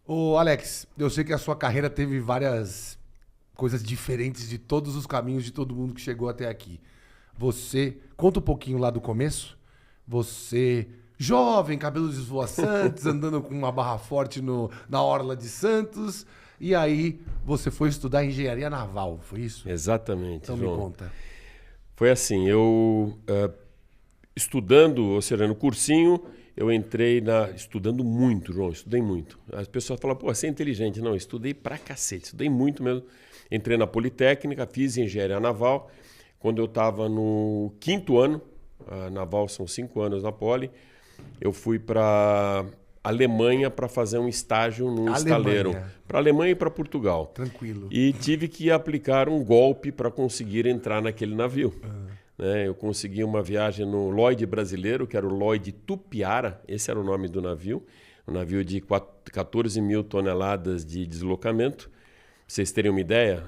Ô, Alex, eu sei que a sua carreira teve várias coisas diferentes de todos os caminhos de todo mundo que chegou até aqui. Você, conta um pouquinho lá do começo. Você, jovem, cabelos esvoaçantes, andando com uma barra forte na orla de Santos. E aí, você foi estudar engenharia naval, foi isso? Exatamente, Então João. me conta. Foi assim, estudando, ou seja, no cursinho, eu entrei estudando muito, João, estudei muito. As pessoas falam, pô, você é inteligente. Não, eu estudei pra cacete, estudei muito mesmo. Entrei na Politécnica, fiz engenharia naval. Quando eu estava no 5º ano, a naval são 5 anos na Poli, eu fui para Alemanha para fazer um estágio num estaleiro. Para Alemanha e para Portugal. Tranquilo. E tive que aplicar um golpe para conseguir entrar naquele navio. Eu consegui uma viagem no Lloyd brasileiro, que era o Lloyd Tupiara, esse era o nome do navio, um navio de 14 mil toneladas de deslocamento. Pra vocês terem uma ideia,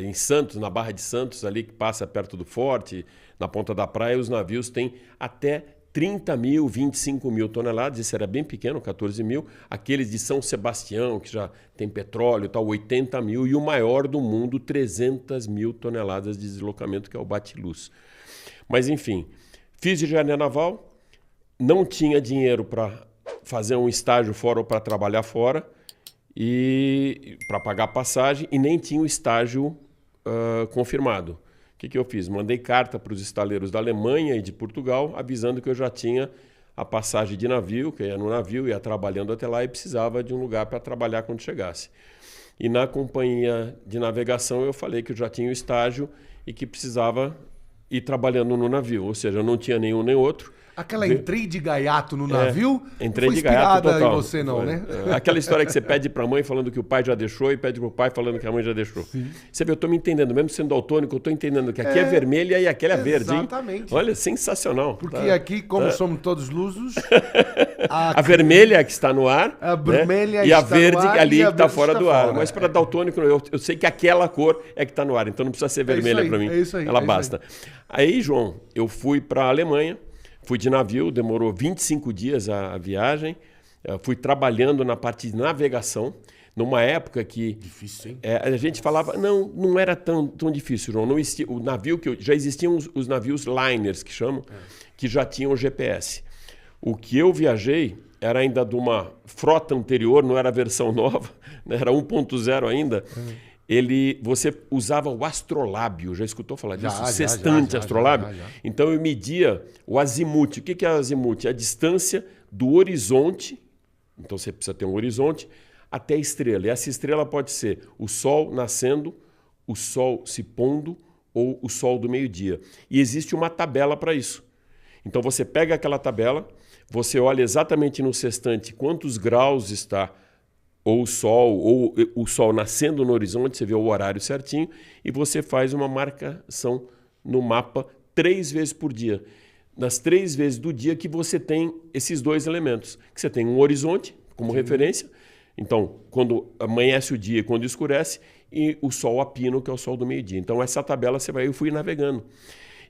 em Santos, na Barra de Santos, ali que passa perto do forte, na ponta da praia, os navios têm até 30 mil, 25 mil toneladas, esse era bem pequeno, 14 mil. Aqueles de São Sebastião, que já tem petróleo e tal, 80 mil. E o maior do mundo, 300 mil toneladas de deslocamento, que é o Batiluz. Mas, enfim, fiz engenharia naval, não tinha dinheiro para fazer um estágio fora ou para trabalhar fora, e para pagar passagem, e nem tinha o estágio confirmado. O que eu fiz? Mandei carta para os estaleiros da Alemanha e de Portugal, avisando que eu já tinha a passagem de navio, que eu ia no navio, ia trabalhando até lá e precisava de um lugar para trabalhar quando chegasse. E na companhia de navegação eu falei que eu já tinha o estágio e que precisava ir trabalhando no navio, ou seja, eu não tinha nenhum nem outro. Aquela entrei de gaiato no navio, entrei foi de gaiato total. Em você não, né? Aquela história que você pede para a mãe falando que o pai já deixou e pede para o pai falando que a mãe já deixou. Sim. Você vê, eu estou me entendendo, mesmo sendo daltônico, eu estou entendendo que aqui é vermelha e aquela é verde. Exatamente. Olha, sensacional. Porque aqui, como somos todos lusos, a vermelha é que está no ar, a vermelha e a está verde no ar, ali e a que está verde fora está do ar. fora. Mas para daltônico, eu sei que aquela cor é que está no ar, então não precisa ser vermelha para mim. É isso aí. Ela basta. Aí, João, eu fui para a Alemanha. Fui de navio, demorou 25 dias a viagem. Fui trabalhando na parte de navegação, numa época que... Difícil, hein? A gente falava... Não era tão difícil, João. Não existia, o navio já existiam os navios liners, que chamam, que já tinham GPS. O que eu viajei era ainda de uma frota anterior, não era a versão nova, né? Era 1.0 ainda. Você usava o astrolábio, já escutou falar disso? O sextante astrolábio? Já. Então eu media o azimute. O que é o azimute? É a distância do horizonte, então você precisa ter um horizonte, até a estrela. E essa estrela pode ser o sol nascendo, o sol se pondo ou o sol do meio-dia. E existe uma tabela para isso. Então você pega aquela tabela, você olha exatamente no sextante quantos graus está ou o sol nascendo no horizonte, você vê o horário certinho, e você faz uma marcação no mapa 3 vezes por dia. Nas 3 vezes do dia que você tem esses 2 elementos. Que você tem um horizonte como referência, então quando amanhece o dia e quando escurece, e o sol a pino, que é o sol do meio-dia. Então essa tabela eu fui navegando.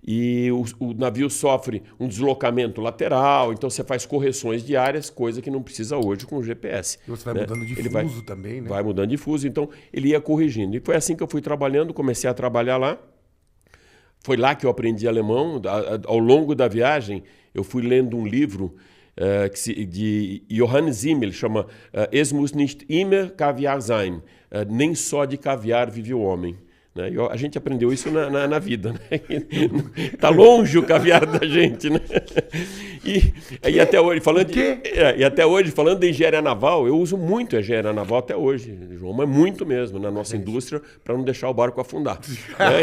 E o navio sofre um deslocamento lateral, então você faz correções diárias, coisa que não precisa hoje com o GPS. E você vai mudando de fuso também, né? Vai mudando de fuso, então ele ia corrigindo. E foi assim que eu fui trabalhando, comecei a trabalhar lá. Foi lá que eu aprendi alemão. Ao longo da viagem, eu fui lendo um livro de Johannes Simmel, chama Es muss nicht immer Kaviar sein. Nem só de caviar vive o homem. A gente aprendeu isso na vida. Está longe o caviar da gente. Né? E até hoje, falando de engenharia naval, eu uso muito a engenharia naval até hoje, João, mas muito mesmo na nossa indústria, para não deixar o barco afundar.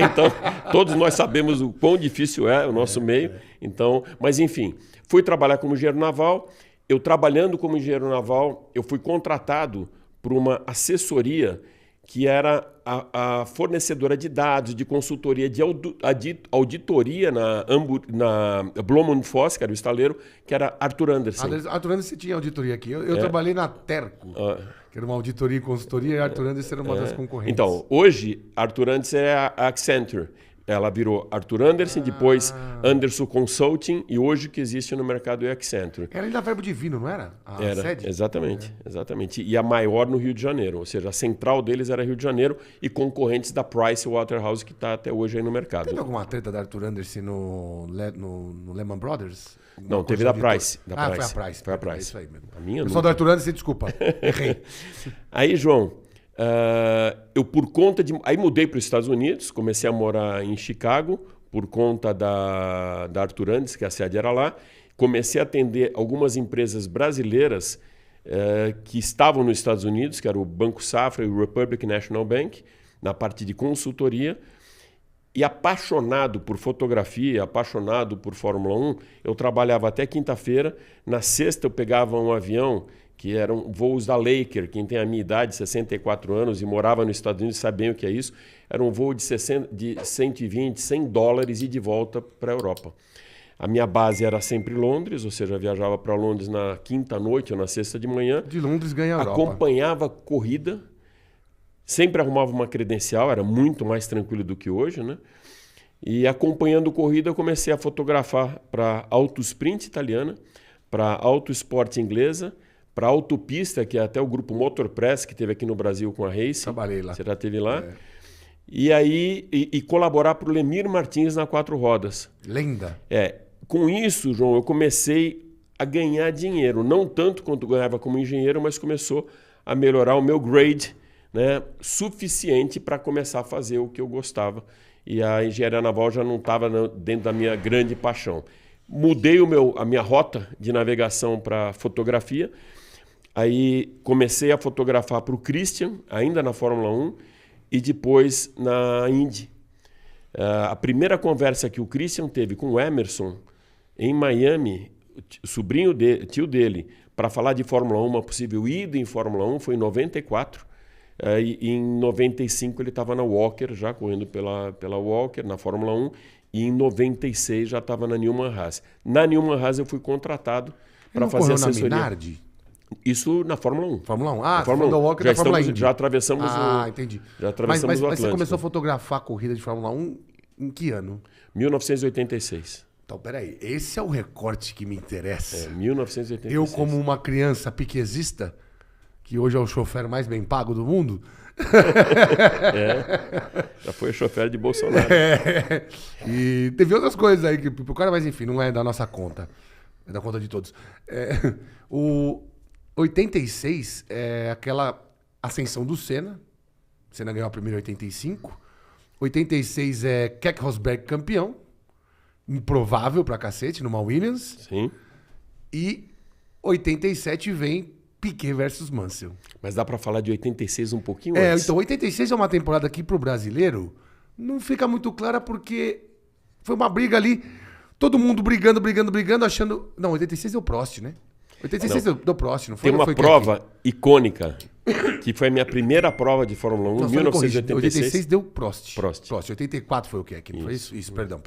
Então, todos nós sabemos o quão difícil é o nosso meio. Então, mas, enfim, fui trabalhar como engenheiro naval. Eu, trabalhando como engenheiro naval, eu fui contratado por uma assessoria que era a fornecedora de dados, de consultoria, de auditoria na Blohm & Voss, que era o estaleiro, que era Arthur Andersen. Arthur Andersen tinha auditoria aqui. Eu trabalhei na Terco, que era uma auditoria e consultoria, e Arthur Andersen era uma das concorrentes. Então, hoje, Arthur Andersen é a Accenture. Ela virou Arthur Andersen, depois Anderson Consulting e hoje o que existe no mercado é Accenture. Era ainda Verbo Divino, não era? Era, sede? Exatamente. E a maior no Rio de Janeiro, ou seja, a central deles era Rio de Janeiro e concorrentes da Pricewaterhouse que está até hoje aí no mercado. Teve alguma treta da Arthur Andersen no Lehman Brothers? Não, teve da Price. Foi a Price. Foi a Price. É isso aí mesmo. A minha pessoal da Arthur Andersen, desculpa, errei. Aí, João, eu por conta de... Aí mudei para os Estados Unidos, comecei a morar em Chicago por conta da Arthur Andersen, que a sede era lá. Comecei a atender algumas empresas brasileiras que estavam nos Estados Unidos, que era o Banco Safra e o Republic National Bank, na parte de consultoria. E apaixonado por fotografia, apaixonado por Fórmula 1, eu trabalhava até quinta-feira. Na sexta eu pegava um avião, que eram voos da Laker. Quem tem a minha idade, 64 anos, e morava nos Estados Unidos, sabe bem o que é isso. Era um voo de 120, 100 dólares e de volta para a Europa. A minha base era sempre Londres, ou seja, viajava para Londres na quinta noite ou na sexta de manhã. De Londres ganha a Europa. Acompanhava corrida, sempre arrumava uma credencial, era muito mais tranquilo do que hoje, né? E acompanhando corrida, eu comecei a fotografar para Autosprint italiana, para Autosport inglesa, para Autopista, que é até o grupo Motorpress, que teve aqui no Brasil com a Race. Trabalhei lá. Você já esteve lá? E aí, colaborar para o Lemir Martins na 4 rodas. Lenda. Com isso, João, eu comecei a ganhar dinheiro. Não tanto quanto ganhava como engenheiro, mas começou a melhorar o meu grade, né, suficiente para começar a fazer o que eu gostava. E a engenharia naval já não estava dentro da minha grande paixão. Mudei a minha rota de navegação para fotografia. Aí comecei a fotografar para o Christian, ainda na Fórmula 1, e depois na Indy. A primeira conversa que o Christian teve com o Emerson em Miami, tio dele, para falar de Fórmula 1, uma possível ida em Fórmula 1, foi em 94. E em 95 ele estava na Walker, já correndo pela Walker, na Fórmula 1. E em 96 já estava na Newman Haas. Na Newman Haas eu fui contratado para fazer assessoria. Na Minardi? Isso na Fórmula 1. Fórmula 1. Na Fórmula 1. Da Walker da Fórmula 1. Já atravessamos entendi. Já atravessamos o Atlântico. Mas você começou a fotografar a corrida de Fórmula 1 em que ano? 1986. Então, peraí. Esse é o recorte que me interessa. 1986. Eu, como uma criança piquezista, que hoje é o chofer mais bem pago do mundo... Já foi chofer de Bolsonaro. E teve outras coisas aí que o cara, mas enfim, não é da nossa conta. É da conta de todos. O 86 é aquela ascensão do Senna. O Senna ganhou a primeira em 85. 86 é Keck Rosberg campeão. Improvável pra cacete, numa Williams. Sim. E 87 vem Piquet versus Mansell. Mas dá para falar de 86 um pouquinho antes? Então 86 é uma temporada que pro brasileiro não fica muito clara porque foi uma briga ali, todo mundo brigando, achando... Não, 86 deu Prost, né? 86 deu Prost, não foi? Tem uma prova icônica, que foi a minha primeira prova de Fórmula 1, em 1986. 86 deu Prost. 84 foi o que? Não foi isso? Isso, perdão.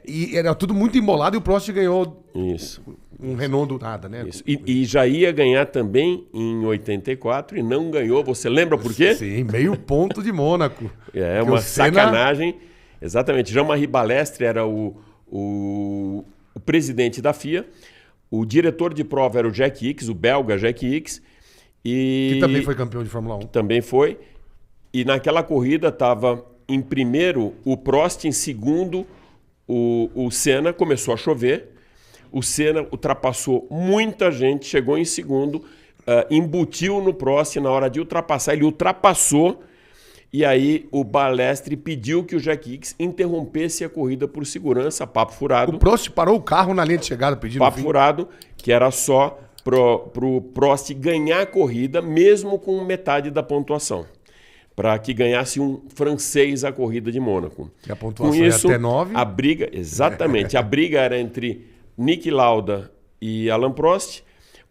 E era tudo muito embolado e o Prost ganhou um Renault do nada, né? Isso. E já ia ganhar também em 84 e não ganhou. Você lembra por quê? Sim, meio ponto de Mônaco. Uma sacanagem. Exatamente. Jean-Marie Balestre era o presidente da FIA. O diretor de prova era o Jack Ickx, o belga Jack Ickx. Que também foi campeão de Fórmula 1. Também foi. E naquela corrida estava em primeiro o Prost, em segundo o Senna. Começou a chover. O Senna ultrapassou muita gente, chegou em segundo, embutiu no Prost na hora de ultrapassar. Ele ultrapassou e aí o Balestre pediu que o Jack Ickx interrompesse a corrida por segurança, papo furado. O Prost parou o carro na linha de chegada pedindo papo furado, que era só pro Prost ganhar a corrida, mesmo com metade da pontuação, para que ganhasse um francês a corrida de Mônaco. E a pontuação com isso, até 9. A briga, exatamente, a briga era entre Niki Lauda e Alain Prost.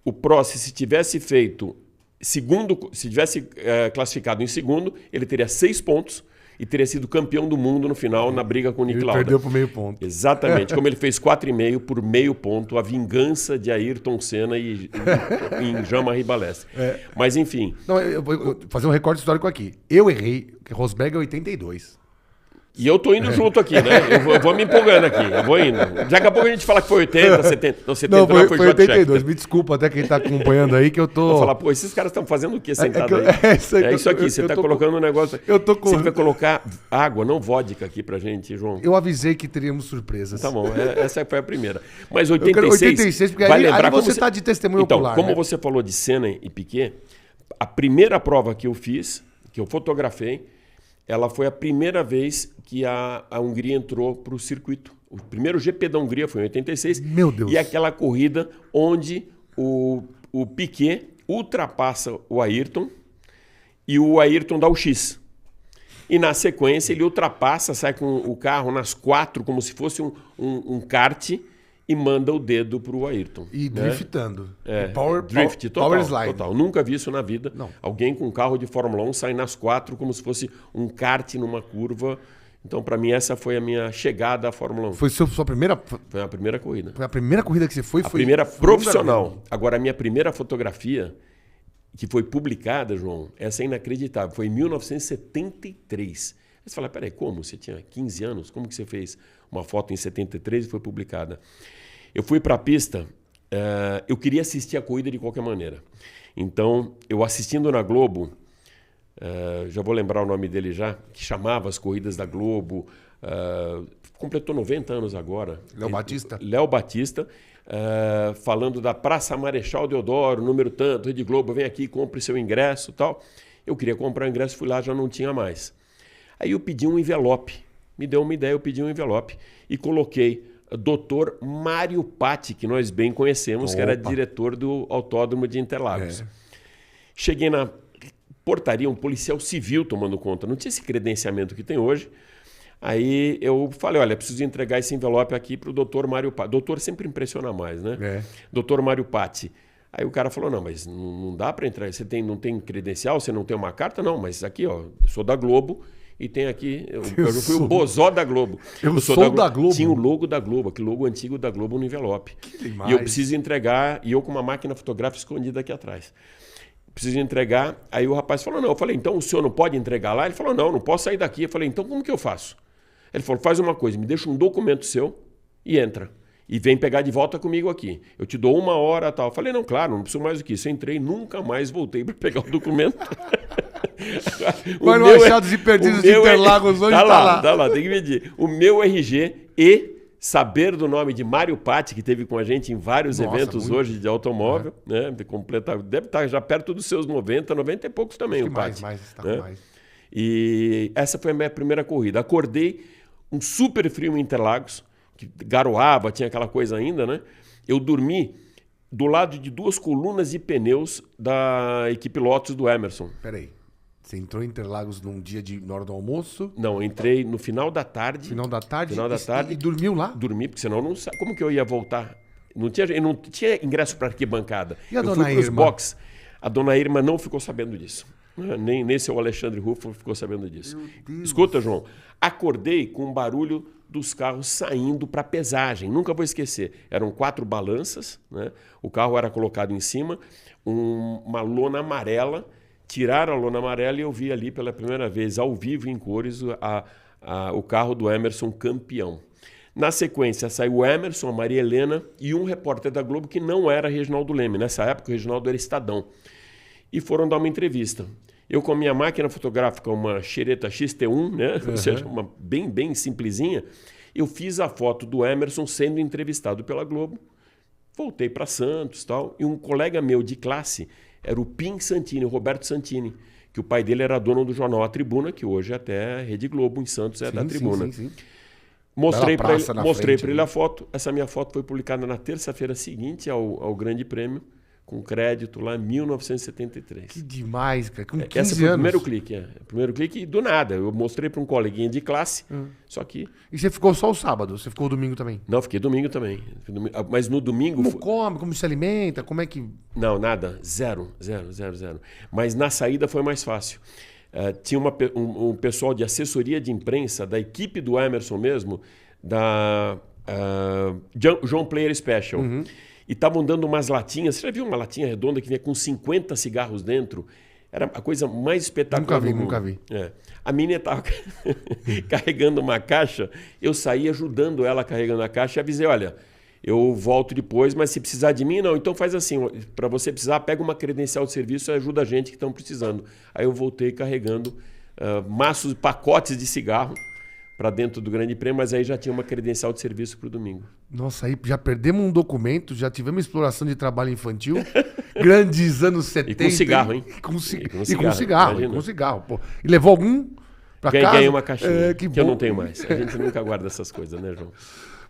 O Prost, se tivesse feito segundo, se tivesse classificado em segundo, ele teria 6 pontos e teria sido campeão do mundo no final na briga com o Niki Lauda. Ele perdeu por meio ponto. Exatamente, como ele fez 4,5 por meio ponto, a vingança de Ayrton Senna e Jean-Marie Balestre. Mas enfim. Não, eu vou fazer um recorte histórico aqui. Eu errei, que Rosberg é 82. E eu tô indo junto aqui, né? Eu vou me empolgando aqui, eu vou indo. Daqui a pouco a gente fala que foi 80, 70. Não, 70 não, foi 82. Schechter. Me desculpa até quem tá acompanhando aí que eu tô... Vou falar, pô, esses caras estão fazendo o quê sentado aí? É isso aqui, você tá colocando um negócio... Você vai colocar água, não vodka aqui pra gente, João. Eu avisei que teríamos surpresas. Tá bom, essa foi a primeira. Mas 86... 86, porque vai aí lembrar você tá de testemunho então, ocular, como né? você falou de Senna e Piquet, a primeira prova que eu fiz, que eu fotografei, ela foi a primeira vez que a Hungria entrou para o circuito. O primeiro GP da Hungria foi em 86. Meu Deus. E aquela corrida onde o Piquet ultrapassa o Ayrton e o Ayrton dá o X. E na sequência ele ultrapassa, sai com o carro nas 4, como se fosse um kart, e manda o dedo pro Ayrton. E driftando. Drift, total, power slide. total. Nunca vi isso na vida. Não. Alguém com um carro de Fórmula 1 sai nas 4 como se fosse um kart numa curva. Então, para mim, essa foi a minha chegada à Fórmula 1. Foi sua primeira... Foi a primeira corrida. Foi a primeira corrida que você foi? A primeira profissional. Agora, a minha primeira fotografia, que foi publicada, João, essa é inacreditável. Foi em 1973. Aí você fala, peraí, como? Você tinha 15 anos? Como que você fez uma foto em 73 e foi publicada? Eu fui para a pista, eu queria assistir a corrida de qualquer maneira. Então, eu assistindo na Globo, já vou lembrar o nome dele já, que chamava as corridas da Globo, completou 90 anos agora. Léo Batista? Léo Batista, falando da Praça Marechal Deodoro, número tanto, Rede Globo, vem aqui, compre seu ingresso e tal. Eu queria comprar o ingresso, fui lá, já não tinha mais. Aí eu pedi um envelope, me deu uma ideia, eu pedi um envelope e coloquei Dr. Mário Patti, que nós bem conhecemos, que era diretor do Autódromo de Interlagos. Cheguei na portaria, um policial civil tomando conta, não tinha esse credenciamento que tem hoje. Aí eu falei, olha, preciso entregar esse envelope aqui para o Dr. Mário Patti. Doutor sempre impressiona mais, né? Dr. Mário Patti. Aí o cara falou, não, mas não dá para entrar, você não tem credencial, você não tem uma carta? Não, mas aqui, ó, sou da Globo. E tem aqui, eu fui o bozó da Globo. Eu sou da Globo. Tinha o logo da Globo, aquele logo antigo da Globo no envelope. Que demais. E eu preciso entregar, e eu com uma máquina fotográfica escondida aqui atrás. Preciso entregar, aí o rapaz falou, não. Eu falei, então o senhor não pode entregar lá? Ele falou, não posso sair daqui. Eu falei, então como que eu faço? Ele falou, faz uma coisa, me deixa um documento seu e entra. E vem pegar de volta comigo aqui. Eu te dou 1 hora e tal. Eu falei, não, claro, não preciso mais do que isso. Eu entrei, nunca mais voltei para pegar o documento. Mas no Achados e Perdidos de Interlagos hoje tá lá, tem que medir. O meu RG e saber do nome de Mário Patti, que teve com a gente em vários eventos hoje de automóvel, né? Deve estar já perto dos seus 90 e poucos também, o Patti. Mais. E essa foi a minha primeira corrida. Acordei, um super frio em Interlagos, que garoava, tinha aquela coisa ainda, né? Eu dormi do lado de 2 colunas de pneus da equipe Lotus do Emerson. Peraí. Você entrou em Interlagos num dia na hora do almoço? Não, eu entrei no final da tarde. Final da tarde? E dormiu lá? Dormi, porque senão não sabe como que eu ia voltar. Eu não tinha ingresso para arquibancada. E a eu dona fui pros Irma? box. A dona Irma não ficou sabendo disso. Nem seu Alexandre Ruffo ficou sabendo disso. Escuta, João, acordei com um barulho dos carros saindo para pesagem. Nunca vou esquecer. Eram 4 balanças, né? O carro era colocado em cima, uma lona amarela. Tiraram a lona amarela e eu vi ali pela primeira vez, ao vivo, em cores, o carro do Emerson campeão. Na sequência, saiu o Emerson, a Maria Helena e um repórter da Globo que não era Reginaldo Leme. Nessa época, o Reginaldo era Estadão. E foram dar uma entrevista. Eu, com a minha máquina fotográfica, uma Xereta XT1, né? Ou seja, uma bem simplesinha, eu fiz a foto do Emerson sendo entrevistado pela Globo. Voltei para Santos e tal. E um colega meu de classe era o Pim Santini, o Roberto Santini, que o pai dele era dono do jornal A Tribuna, que hoje até a Rede Globo em Santos da Tribuna. Sim. Mostrei para ele a foto. Essa minha foto foi publicada na terça-feira seguinte ao Grande Prêmio, com crédito lá em 1973. Que demais, cara. Com 15 Esse foi anos. O primeiro clique do nada. Eu mostrei para um coleguinha de classe, só que... E você ficou só o sábado? Você ficou o domingo também? Não, fiquei domingo também. Mas no domingo... Como come? Como se alimenta? Como é que... Não, nada. Zero. Mas na saída foi mais fácil. Tinha um pessoal de assessoria de imprensa, da equipe do Emerson mesmo, da John Player Special. E estavam dando umas latinhas. Você já viu uma latinha redonda que vinha com 50 cigarros dentro? Era a coisa mais espetacular do mundo. Nunca vi. É. A menina estava carregando uma caixa, eu saí ajudando ela carregando a caixa e avisei, olha, eu volto depois, mas se precisar de mim, não. Então faz assim, para você precisar, pega uma credencial de serviço e ajuda a gente que estão precisando. Aí eu voltei carregando maços, pacotes de cigarro para dentro do Grande Prêmio, mas aí já tinha uma credencial de serviço para o domingo. Nossa, aí já perdemos um documento, já tivemos exploração de trabalho infantil, grandes anos 70. E com cigarro, hein? E com cigarro, imagina. e com cigarro. Pô. E levou algum pra casa? Ganhei uma caixinha, que eu não tenho mais. A gente nunca guarda essas coisas, né, João?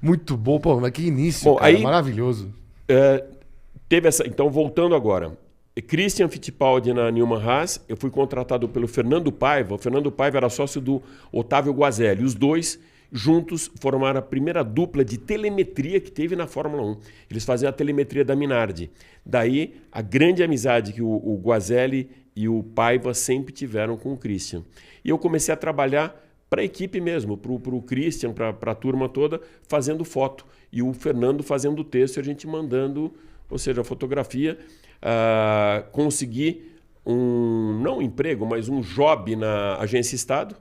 Muito bom, pô, mas que início, Bom, cara, aí, maravilhoso. Teve essa. Então, voltando agora. Christian Fittipaldi na Newman Haas, eu fui contratado pelo Fernando Paiva. O Fernando Paiva era sócio do Otávio Guazelli. Os dois juntos formaram a primeira dupla de telemetria que teve na Fórmula 1. Eles faziam a telemetria da Minardi. Daí a grande amizade que o Guazelli e o Paiva sempre tiveram com o Christian. E eu comecei a trabalhar para a equipe mesmo, para o Christian, para a turma toda, fazendo foto. E o Fernando fazendo o texto e a gente mandando, ou seja, a fotografia. Consegui não um emprego, mas um job na Agência Estado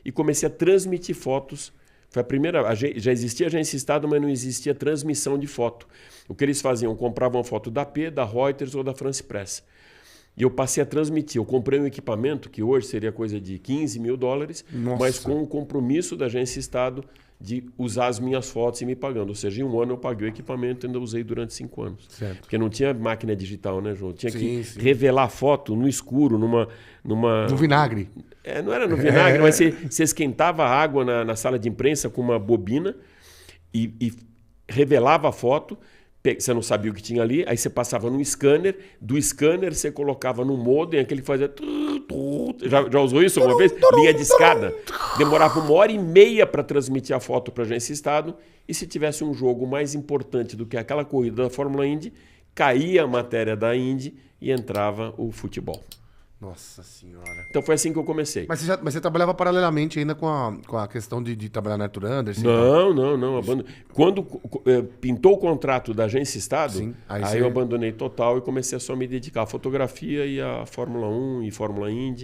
e comecei a transmitir fotos. Foi a primeira, já existia Agência Estado, mas não existia transmissão de foto. O que eles faziam? Compravam foto da AP, da Reuters ou da France Press. E eu passei a transmitir. Eu comprei um equipamento que hoje seria coisa de $15 mil, Nossa. mas com o compromisso da Agência Estado de usar as minhas fotos e me pagando. Ou seja, em um ano eu paguei o equipamento e ainda usei durante 5 anos. Certo. Porque não tinha máquina digital, né, João? Tinha que Sim. revelar foto no escuro, No vinagre. Não era no vinagre, mas você esquentava a água na sala de imprensa com uma bobina e revelava a foto. Você não sabia o que tinha ali, aí você passava num scanner, do scanner você colocava no modem, aquele que fazia... Já usou isso alguma vez? Linha de escada. Demorava 1h30 para transmitir a foto para a Agência Estado, e se tivesse um jogo mais importante do que aquela corrida da Fórmula Indy, caía a matéria da Indy e entrava o futebol. Nossa Senhora. Então foi assim que eu comecei. Mas você trabalhava paralelamente ainda com a questão de trabalhar na Arthur Anderson? Não. Quando pintou o contrato da Agência Estado, Sim, aí eu abandonei total e comecei a só me dedicar à fotografia e à Fórmula 1 e Fórmula Indy.